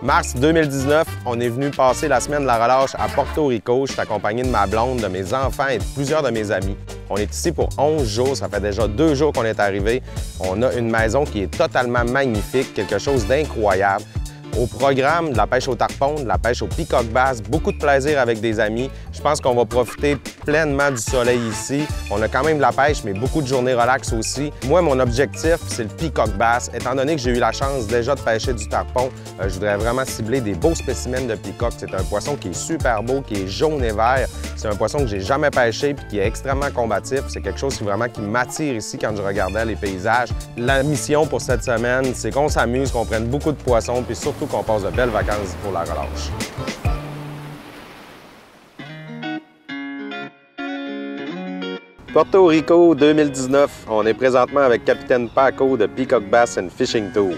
Mars 2019, on est venu passer la semaine de la relâche à Porto Rico. Je suis accompagné de ma blonde, de mes enfants et de plusieurs de mes amis. On est ici pour 11 jours. Ça fait déjà 2 jours qu'on est arrivé. On a une maison qui est totalement magnifique, quelque chose d'incroyable. Au programme, de la pêche au tarpon, de la pêche au peacock bass, beaucoup de plaisir avec des amis. Je pense qu'on va profiter pleinement du soleil ici. On a quand même de la pêche, mais beaucoup de journées relax aussi. Moi, mon objectif, c'est le peacock bass. Étant donné que j'ai eu la chance déjà de pêcher du tarpon, je voudrais vraiment cibler des beaux spécimens de peacock. C'est un poisson qui est super beau, qui est jaune et vert. C'est un poisson que j'ai jamais pêché et qui est extrêmement combatif. C'est quelque chose qui m'attire ici quand je regardais les paysages. La mission pour cette semaine, c'est qu'on s'amuse, qu'on prenne beaucoup de poissons, puis surtout qu'on passe de belles vacances pour la relâche. Porto Rico 2019, on est présentement avec Capitaine Paco de Peacock Bass and Fishing Tour.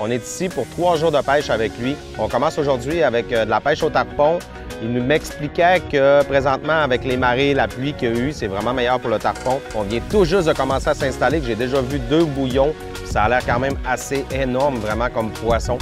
On est ici pour 3 jours de pêche avec lui. On commence aujourd'hui avec de la pêche au tarpon. Il m'expliquait que présentement, avec les marées, la pluie qu'il y a eu, c'est vraiment meilleur pour le tarpon. On vient tout juste de commencer à s'installer, que j'ai déjà vu 2 bouillons. Ça a l'air quand même assez énorme, vraiment, comme poisson.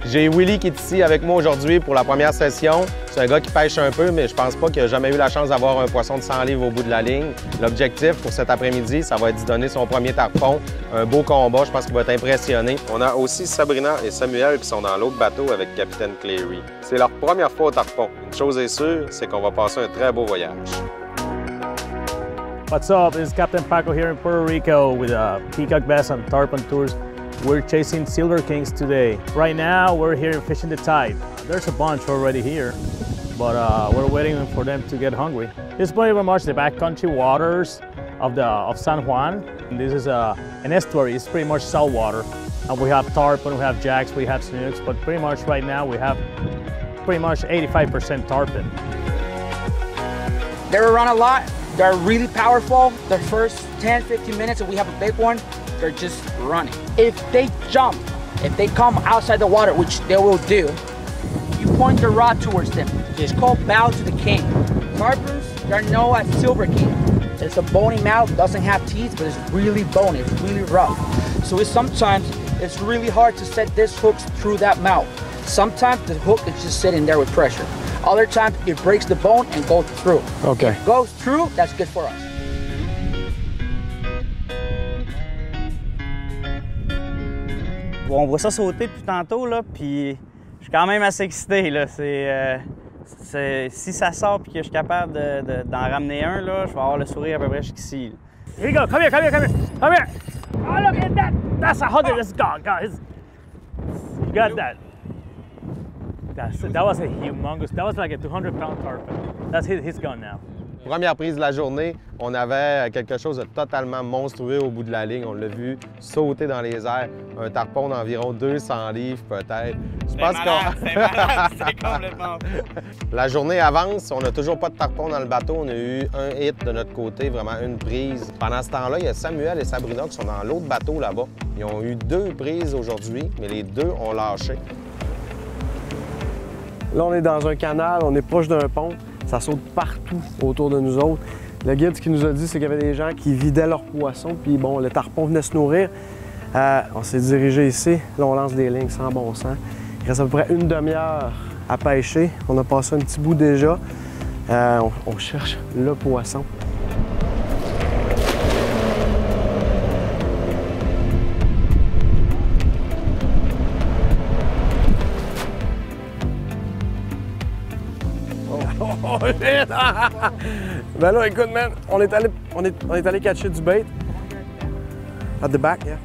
J'ai Willy qui est ici avec moi aujourd'hui pour la première session. C'est un gars qui pêche un peu, mais je pense pas qu'il a jamais eu la chance d'avoir un poisson de 100 livres au bout de la ligne. L'objectif pour cet après-midi, ça va être d'y donner son premier tarpon. Un beau combat, je pense qu'il va être impressionné. On a aussi Sabrina et Samuel qui sont dans l'autre bateau avec Capitaine Cleary. C'est leur première fois au tarpon. Une chose est sûre, c'est qu'on va passer un très beau voyage. What's up? This is Captain Paco here in Puerto Rico with Peacock Bass and Tarpon Tours. We're chasing Silver Kings today. Right now, we're here fishing the tide. There's a bunch already here, but we're waiting for them to get hungry. This is pretty much the backcountry waters of San Juan. And this is an estuary. It's pretty much salt water. And we have tarpon, we have jacks, we have snooks, but pretty much right now we have pretty much 85% tarpon. They're around a lot. They're really powerful. The first 10-15 minutes if we have a big one, they're just running. If they jump, if they come outside the water, which they will do, you point the rod towards them. It's called bow to the king. Tarpons, they're known as Silver King. It's a bony mouth, doesn't have teeth, but it's really bony, it's really rough. So sometimes it's really hard to set this hook through that mouth. Sometimes the hook is just sitting there with pressure. Other times it breaks the bone and goes through. Okay. If it goes through, that's good for us. On voit ça sauter depuis tantôt, là, puis je suis quand même assez excité. Là. Si ça sort et que je suis capable d'en ramener un, là, je vais avoir le sourire à peu près jusqu'ici. Here you go. Come here, come here, come here. Come here. Oh, look at that. That's a 100. Let's go, guys. You got that. That was a humongous. That was like a 200-pound tarpon. That's his gun now. Première prise de la journée, on avait quelque chose de totalement monstrueux au bout de la ligne. On l'a vu sauter dans les airs. Un tarpon d'environ 200 livres peut-être. C'est malade, c'est complètement fou. La journée avance, on n'a toujours pas de tarpon dans le bateau. On a eu un hit de notre côté, vraiment une prise. Pendant ce temps-là, il y a Samuel et Sabrina qui sont dans l'autre bateau là-bas. Ils ont eu 2 prises aujourd'hui, mais les 2 ont lâché. Là, on est dans un canal, on est proche d'un pont. Ça saute partout autour de nous autres. Le guide, ce qu'il nous a dit, c'est qu'il y avait des gens qui vidaient leurs poissons, puis bon, le tarpon venait se nourrir. On s'est dirigé ici. Là, on lance des lignes sans bon sens. Il reste à peu près une demi-heure à pêcher. On a passé un petit bout déjà. On cherche le poisson. Ben là, écoute, man, on est allé catcher du bait. At the back, yeah.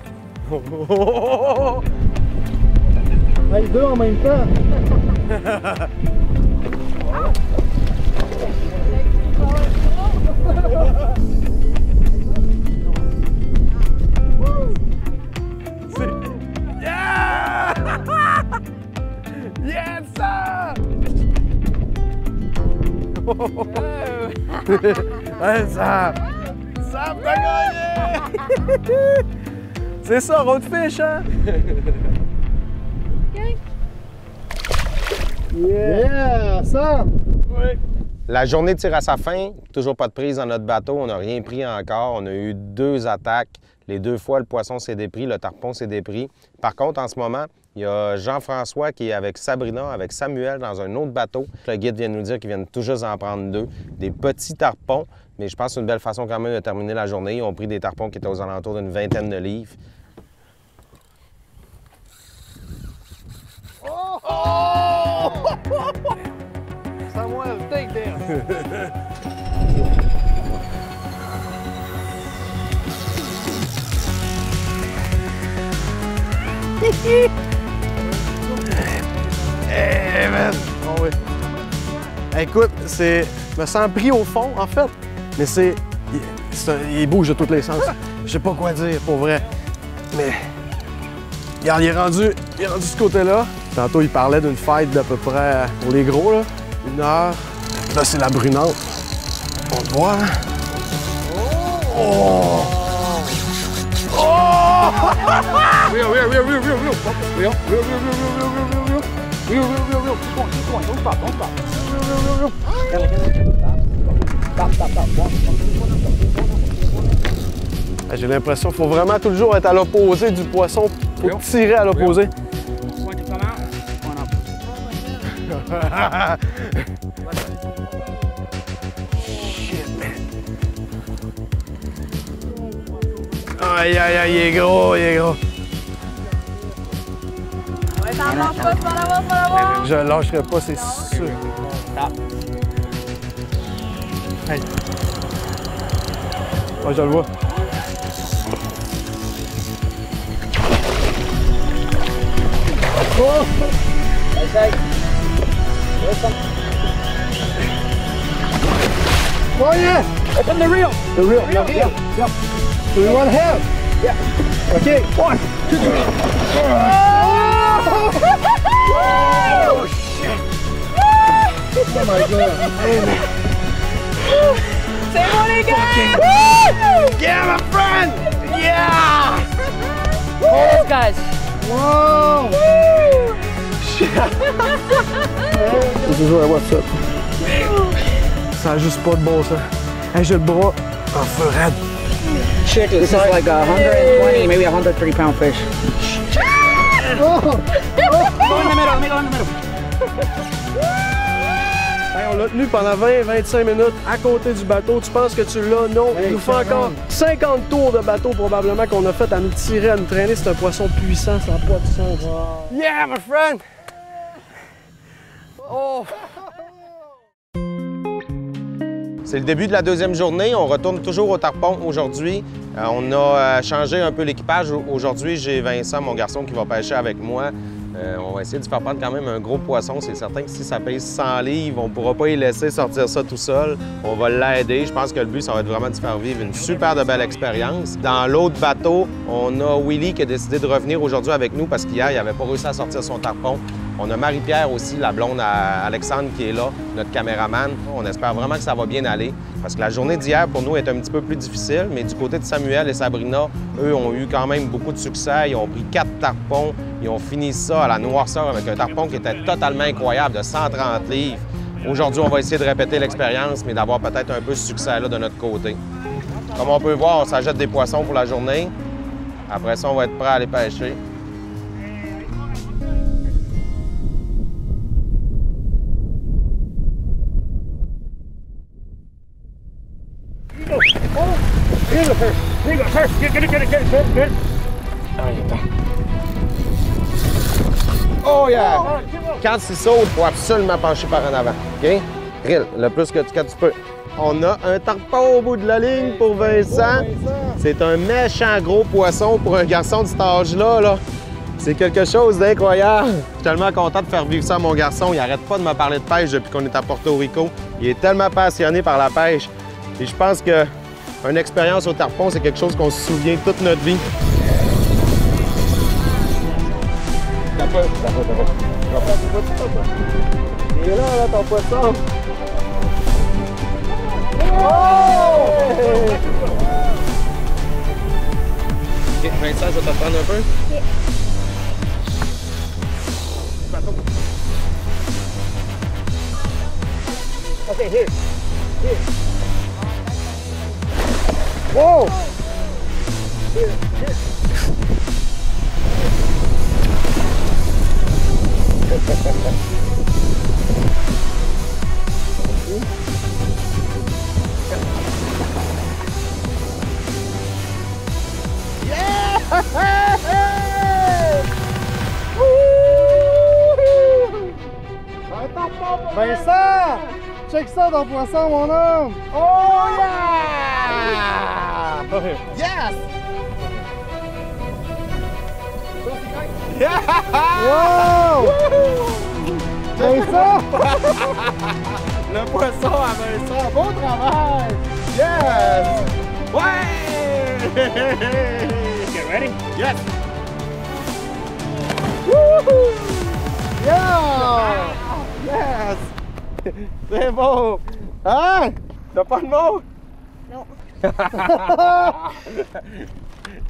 Les deux en même temps. Yeah! Yes, sir! Ouais, Sam! Sam, t'as gagné! C'est ça, roadfish, hein? Yeah, Sam! Oui. La journée tire à sa fin, toujours pas de prise dans notre bateau, on n'a rien pris encore. On a eu 2 attaques. Les 2 fois, le poisson s'est dépris, le tarpon s'est dépris. Par contre, en ce moment, il y a Jean-François qui est avec Sabrina, avec Samuel dans un autre bateau. Le guide vient de nous dire qu'ils viennent tout juste en prendre 2. Des petits tarpons, mais je pense que c'est une belle façon quand même de terminer la journée. Ils ont pris des tarpons qui étaient aux alentours d'une 20aine de livres. Oh! Someone take this. Hey, man! Oh, oui. Écoute, je me sens pris au fond, en fait, mais il bouge de tous les sens. Je sais pas quoi dire, pour vrai. Mais, regarde, il est rendu de ce côté-là. Tantôt, il parlait d'une fête d'à peu près, pour les gros, là, 1 heure. Là, c'est la brunante. On le voit, hein? Oh! Oh! Real. Don't stop. J'ai l'impression qu'il faut vraiment toujours être à l'opposé du poisson. Il faut tirer à l'opposé. Aïe, il est gros, Je lâcherai pas, c'est sûr. Hey. Oh, je le vois. Oh! Oh yeah! Open the reel. The reel. Yep. Do we want to have? Yeah. Okay. 1, 2, 3. Oh shit! Oh my god! Say what again! Yeah, my friend! Yeah! All those guys. Wow! This is what's up. Ça a juste pas de bon sens. Hey, j'ai le bras en feu raide. Shit, this is like a 120, maybe 130 pound fish. Oh! Go in the middle, let me go in the middle. Hey, on l'a tenu pendant 20-25 minutes à côté du bateau. Tu penses que tu l'as? Non. Il nous fait encore 50 tours de bateau probablement qu'on a fait à nous tirer, à nous traîner. C'est un poisson puissant, ça n'a pas de sens. Wow. Yeah, my friend! Oh! C'est le début de la 2e journée. On retourne toujours au tarpon aujourd'hui. On a changé un peu l'équipage. Aujourd'hui, j'ai Vincent, mon garçon, qui va pêcher avec moi. On va essayer de faire prendre quand même un gros poisson. C'est certain que si ça pèse 100 livres, on ne pourra pas y laisser sortir ça tout seul. On va l'aider. Je pense que le but, ça va être vraiment de faire vivre une super de belle expérience. Dans l'autre bateau, on a Willy qui a décidé de revenir aujourd'hui avec nous parce qu'hier, il n'avait pas réussi à sortir son tarpon. On a Marie-Pierre aussi, la blonde à Alexandre, qui est là, notre caméraman. On espère vraiment que ça va bien aller parce que la journée d'hier, pour nous, est un petit peu plus difficile, mais du côté de Samuel et Sabrina, eux ont eu quand même beaucoup de succès. Ils ont pris 4 tarpons. Ils ont fini ça à la noirceur avec un tarpon qui était totalement incroyable, de 130 livres. Aujourd'hui, on va essayer de répéter l'expérience, mais d'avoir peut-être un peu ce succès-là de notre côté. Comme on peut voir, on s'achète des poissons pour la journée. Après ça, on va être prêt à aller pêcher. Oh yeah! Quand il saute, il faut absolument pencher par en avant. OK? Drill, le plus que tu peux. On a un tarpon au bout de la ligne pour Vincent. C'est un méchant gros poisson pour un garçon de cet âge-là. Là. C'est quelque chose d'incroyable. Je suis tellement content de faire vivre ça à mon garçon. Il arrête pas de me parler de pêche depuis qu'on est à Porto Rico. Il est tellement passionné par la pêche. Et je pense qu'une expérience au tarpon, c'est quelque chose qu'on se souvient toute notre vie. Il est là, ton poisson. Oh! OK, Vincent, je vais te prendre un peu. OK. Okay, here. Here. Whoa! Here. Here. Vincent! Check ça ton poisson, mon homme! Oh yeah! Yes! Wow! Vincent! Le poisson à Vincent, bon travail! Yes! Ouais! Get ready? Yes! Woohoo! Yeah! Yes! C'est beau! Hein? T'as pas de mots? Non.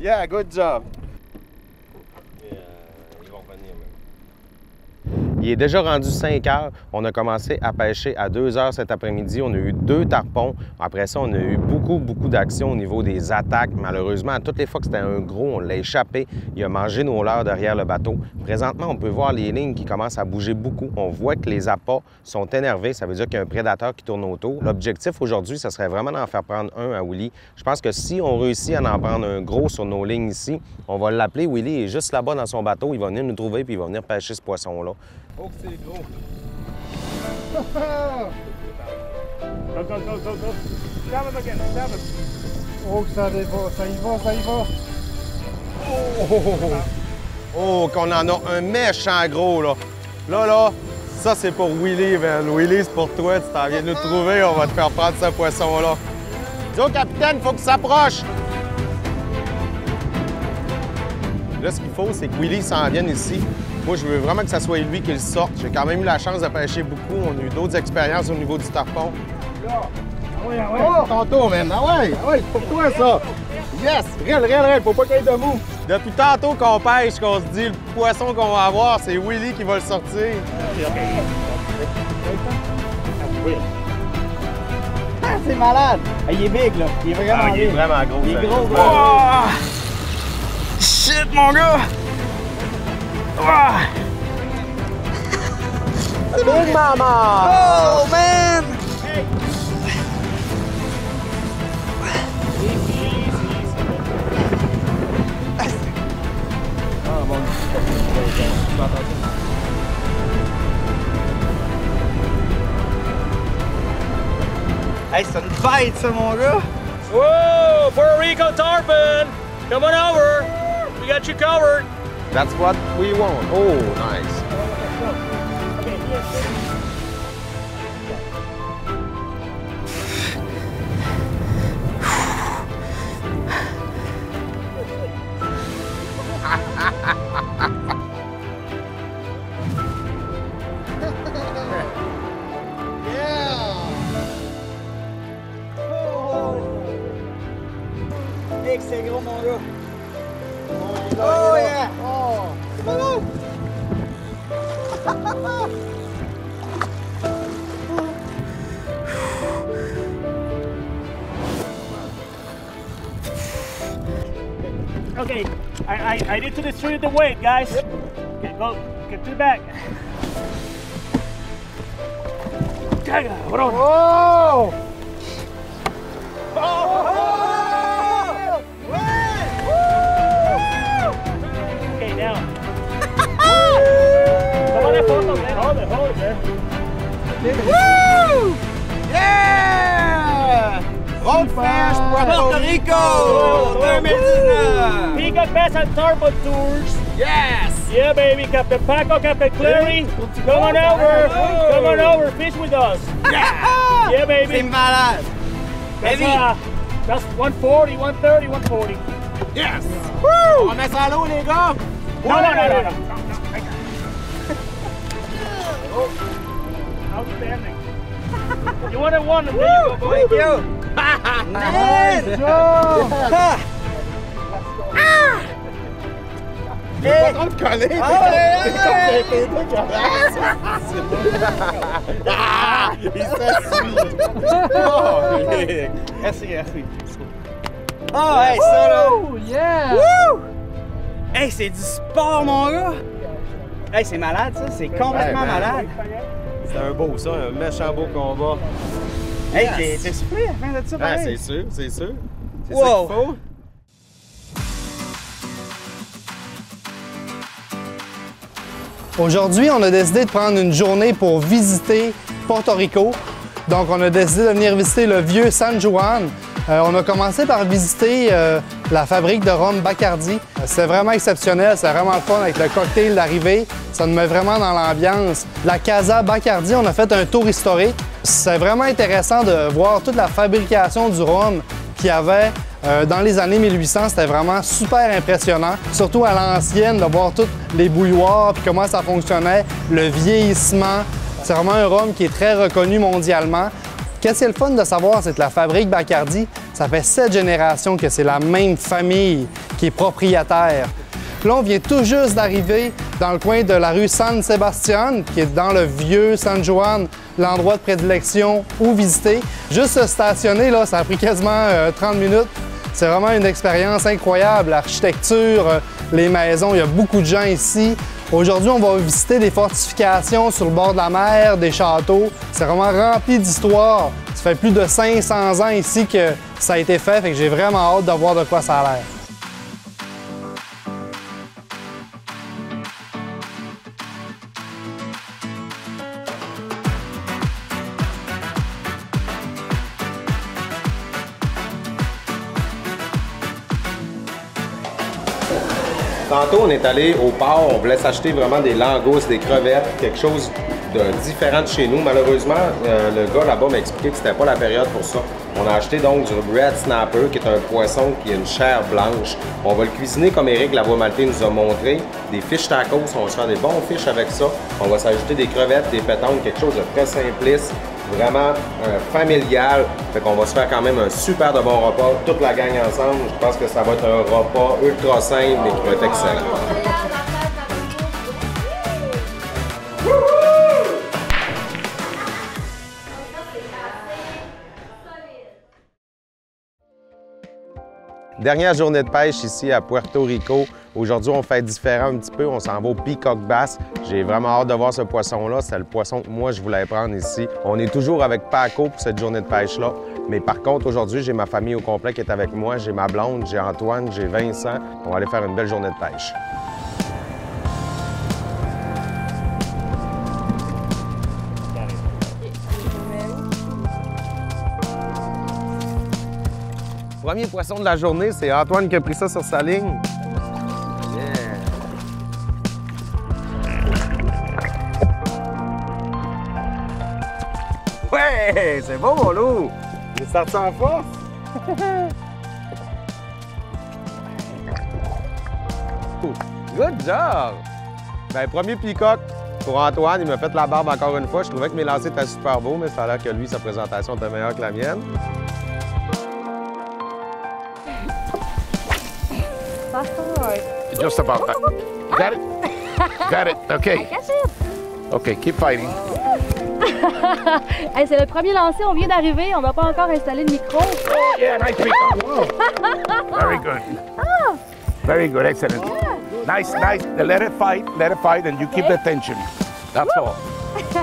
Yeah, good job! Ils vont revenir même. Il est déjà rendu 5 heures. On a commencé à pêcher à 2 heures cet après-midi. On a eu 2 tarpons. Après ça, on a eu beaucoup d'actions au niveau des attaques. Malheureusement, à toutes les fois que c'était un gros, on l'a échappé. Il a mangé nos leurres derrière le bateau. Présentement, on peut voir les lignes qui commencent à bouger beaucoup. On voit que les appâts sont énervés. Ça veut dire qu'il y a un prédateur qui tourne autour. L'objectif aujourd'hui, ce serait vraiment d'en faire prendre un à Willy. Je pense que si on réussit à en prendre un gros sur nos lignes ici, on va l'appeler. Willy il est juste là-bas dans son bateau. Il va venir nous trouver puis il va venir pêcher ce poisson-là. Oh, que c'est gros! Go, go, go, go, go. Stab him again, stab him. Oh, que ça y va, ça y va, ça y va! Oh, qu'on en a un méchant gros, là. Là, ça, c'est pour Willy, man. Willy, c'est pour toi. Tu t'en viens de nous trouver. On va te faire prendre ce poisson-là. Dis au capitaine, il faut qu'il s'approche. Là, ce qu'il faut, c'est que Willy s'en vienne ici. Moi, je veux vraiment que ça soit lui qui le sorte. J'ai quand même eu la chance de pêcher beaucoup. On a eu d'autres expériences au niveau du tarpon. Ah ouais, ah ouais! Oh, ton tour, man! Ah ouais, c'est pour toi, ça! Yes! Rêle! Faut pas qu'il y ait de mou! Depuis tantôt qu'on pêche, qu'on se dit le poisson qu'on va avoir, c'est Willy qui va le sortir. Ah, c'est malade! Ah, il est big, là! Il est vraiment il est big. vraiment gros. Il est ça. gros, gros! Oh! Shit, mon gars! Ah! Big mama! Oh, man! Hey, c'est une bête, ça, mon gars! Whoa, Puerto Rico tarpon! Come on over. We got you covered. That's what we want. Oh, nice. Hey, c'est gros, mon gars! Oh, yeah! Oh! Okay, I need to distribute the weight, guys. Okay, go, get to the back. Hold on. Oh! Okay, now. Come on, photo, man. Hold it, man. Woo! Yeah! Roadfish, Puerto Rico! 2019! Peacock Bass and Tarpon Tours. Yes! Yeah, baby. Captain Paco, Captain Clary. Come on over. Come on over. Fish with us. Yeah! Yeah, baby. C'est malade! That's, Heavy. that's 140, 130, 140. Yes! Woo! On va mettre ça à l'eau, les gars! No. Outstanding. You wanted one, and there you go, boy. Thank you! Man! job! Pas trop te coller! T'es il s'essuie! Oh, Rick! Merci. Oh, hey, ça là! Yeah! Woo! Hey, c'est du sport, mon gars! Hey, c'est malade, ça. C'est complètement malade. C'est un beau, ça, un méchant beau combat. Hey, t'es soufflé à la fin de ça, Ah, pareil? c'est sûr. C'est ça Wow. qu'il faut. Aujourd'hui, on a décidé de prendre une journée pour visiter Porto Rico. Donc, on a décidé de venir visiter le vieux San Juan. On a commencé par visiter la fabrique de rhum Bacardi. C'est vraiment exceptionnel, c'est vraiment le fun avec le cocktail d'arrivée. Ça nous met vraiment dans l'ambiance. La Casa Bacardi, on a fait un tour historique. C'est vraiment intéressant de voir toute la fabrication du rhum qu'il y avait dans les années 1800. C'était vraiment super impressionnant, surtout à l'ancienne, de voir tous les bouilloires puis comment ça fonctionnait, le vieillissement. C'est vraiment un rhum qui est très reconnu mondialement. Qu'est-ce qui est le fun de savoir, c'est que la fabrique Bacardi, ça fait 7 générations que c'est la même famille qui est propriétaire. Là, on vient tout juste d'arriver dans le coin de la rue San Sebastián, qui est dans le vieux San Juan, l'endroit de prédilection où visiter. Juste se stationner, là, ça a pris quasiment 30 minutes. C'est vraiment une expérience incroyable. L'architecture, les maisons, il y a beaucoup de gens ici. Aujourd'hui, on va visiter des fortifications sur le bord de la mer, des châteaux. C'est vraiment rempli d'histoire. Ça fait plus de 500 ans ici que ça a été fait, fait que j'ai vraiment hâte de voir de quoi ça a l'air. Tantôt, on est allé au port, on voulait s'acheter vraiment des langoustes, des crevettes, quelque chose de différent de chez nous. Malheureusement, le gars là-bas m'a expliqué que c'était pas la période pour ça. On a acheté donc du red snapper, qui est un poisson qui a une chair blanche. On va le cuisiner comme Eric Lavoie-Maltais nous a montré. Des fish tacos, on va se faire des bons fish avec ça. On va s'ajouter des crevettes, des pétanques, quelque chose de très simpliste, vraiment familial. Fait qu'on va se faire quand même un super de bon repas, toute la gang ensemble. Je pense que ça va être un repas ultra simple mais qui va être excellent. Dernière journée de pêche ici à Puerto Rico. Aujourd'hui, on fait différent un petit peu. On s'en va au Peacock Bass. J'ai vraiment hâte de voir ce poisson-là. C'est le poisson que moi, je voulais prendre ici. On est toujours avec Paco pour cette journée de pêche-là. Mais par contre, aujourd'hui, j'ai ma famille au complet qui est avec moi. J'ai ma blonde, j'ai Antoine, j'ai Vincent. On va aller faire une belle journée de pêche. Premier poisson de la journée, c'est Antoine qui a pris ça sur sa ligne. Yeah. Ouais, c'est beau mon loup! Il est sorti en force! Good job! Ben, premier peacock pour Antoine. Il m'a fait la barbe encore une fois. Je trouvais que mes lancers étaient super beaux, mais ça a l'air que lui, sa présentation était meilleure que la mienne. Just about that. Got it? Got it. Okay. Okay, keep fighting. Hey, c'est le premier lancer, on vient d'arriver, on n'a pas encore installé le micro. Oh, yeah, nice peacock. Very good. Very good, excellent. Nice, nice. Let it fight, and you keep the tension. That's all.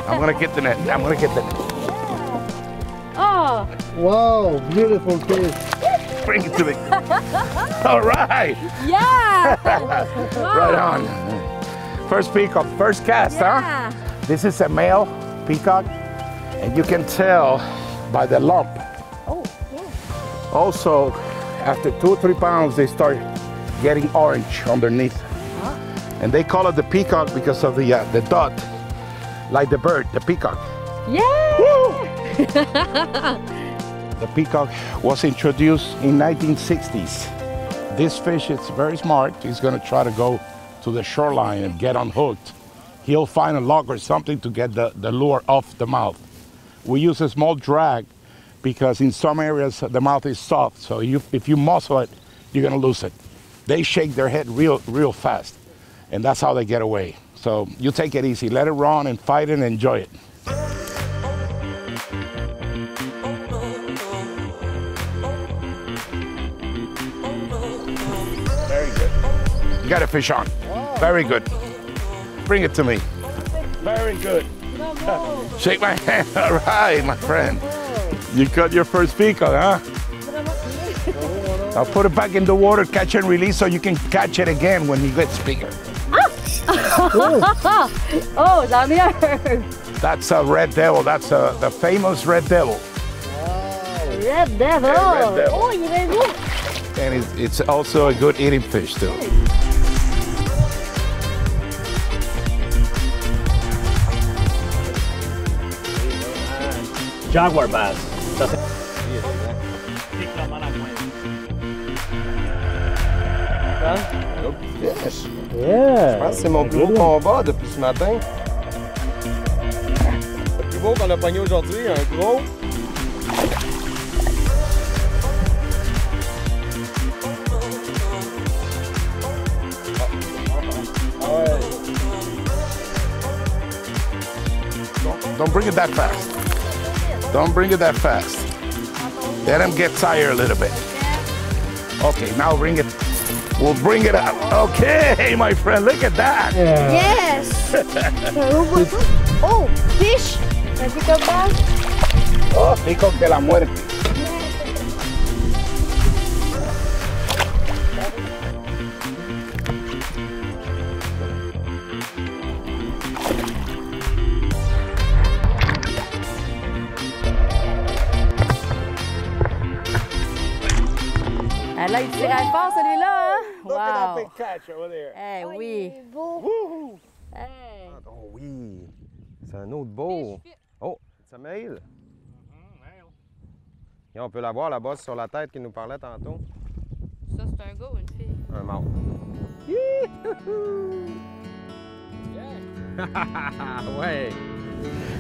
I'm gonna get the net. I'm gonna get the net. Oh! Wow, beautiful fish. Bring it to me. All right. Yeah! Right on. First peacock, first cast, Yeah. huh? This is a male peacock, and you can tell by the lump. Oh, Also, after 2 or 3 pounds, they start getting orange underneath. And they call it the peacock because of the dot, like the bird, the peacock. yeah! The peacock was introduced in 1960s. This fish is very smart. He's gonna try to go to the shoreline and get unhooked. He'll find a log or something to get the lure off the mouth. We use a small drag because in some areas the mouth is soft, so if you muzzle it, you're gonna lose it. They shake their head real fast. and that's how they get away. So you take it easy, let it run and fight and enjoy it. Very good. You got a fish on. Very good. Bring it to me. Very good. Shake my hand. All right, my friend. You caught your first peacock, huh? I'll put it back in the water, catch and release, so you can catch it again when he gets bigger. Oh, down here. That's a red devil. That's the famous red devil. Red devil. Yeah, red devil. Oh, il est beau. And it's also a good eating fish too. Jaguar bass. Fish. Yeah. Je pense que c'est mon plus gros combat depuis ce matin. Le plus beau qu'on a pogné aujourd'hui, un gros. Don't bring it that fast. Don't bring it that fast. Let him get tired a little bit. Okay, now bring it. We'll bring it up. Okay, my friend, look at that. Yes. Oh, fish. Un peacock bass. Oh, peacock de la muerte. Là, il tirait fort, celui-là, hein? Look at that Wow. big catch over there. Eh oui. Woohoo. Hey. Oh oui, c'est un autre beau. Oh, c'est un male. Et on peut la voir, la bosse sur la tête qui nous parlait tantôt. Ça, c'est un gars ou une fille? Un mâle. Ouais.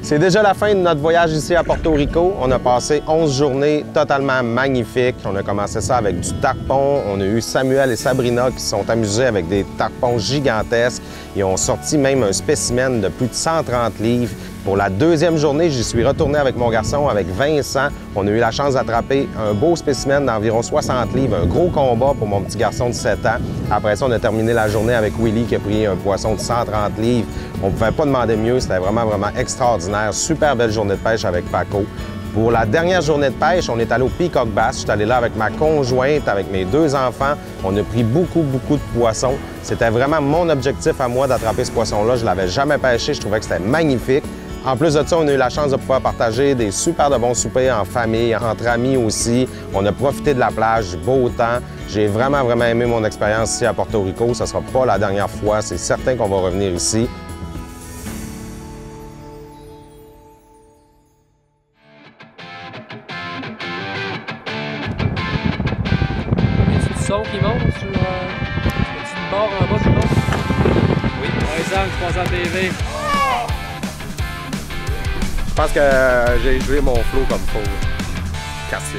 C'est déjà la fin de notre voyage ici à Porto Rico. On a passé 11 journées totalement magnifiques. On a commencé ça avec du tarpon. On a eu Samuel et Sabrina qui se sont amusés avec des tarpons gigantesques. Ils ont sorti même un spécimen de plus de 130 livres. Pour la deuxième journée, j'y suis retourné avec mon garçon, avec Vincent. On a eu la chance d'attraper un beau spécimen d'environ 60 livres, un gros combat pour mon petit garçon de 7 ans. Après ça, on a terminé la journée avec Willy qui a pris un poisson de 130 livres. On ne pouvait pas demander mieux, c'était vraiment, vraiment extraordinaire. Super belle journée de pêche avec Paco. Pour la dernière journée de pêche, on est allé au Peacock Bass. Je suis allé là avec ma conjointe, avec mes 2 enfants. On a pris beaucoup, beaucoup de poissons. C'était vraiment mon objectif à moi d'attraper ce poisson-là. Je ne l'avais jamais pêché, je trouvais que c'était magnifique. En plus de ça, on a eu la chance de pouvoir partager des super de bons soupers en famille, entre amis aussi. On a profité de la plage, du beau temps. J'ai vraiment, vraiment aimé mon expérience ici à Porto Rico. Ce ne sera pas la dernière fois. C'est certain qu'on va revenir ici. Y a-tu du son qui monte sur le petit bord en bas du monde? Oui, par exemple, je passe à la TV. Je pense que j'ai joué mon flow comme faut. Cassé.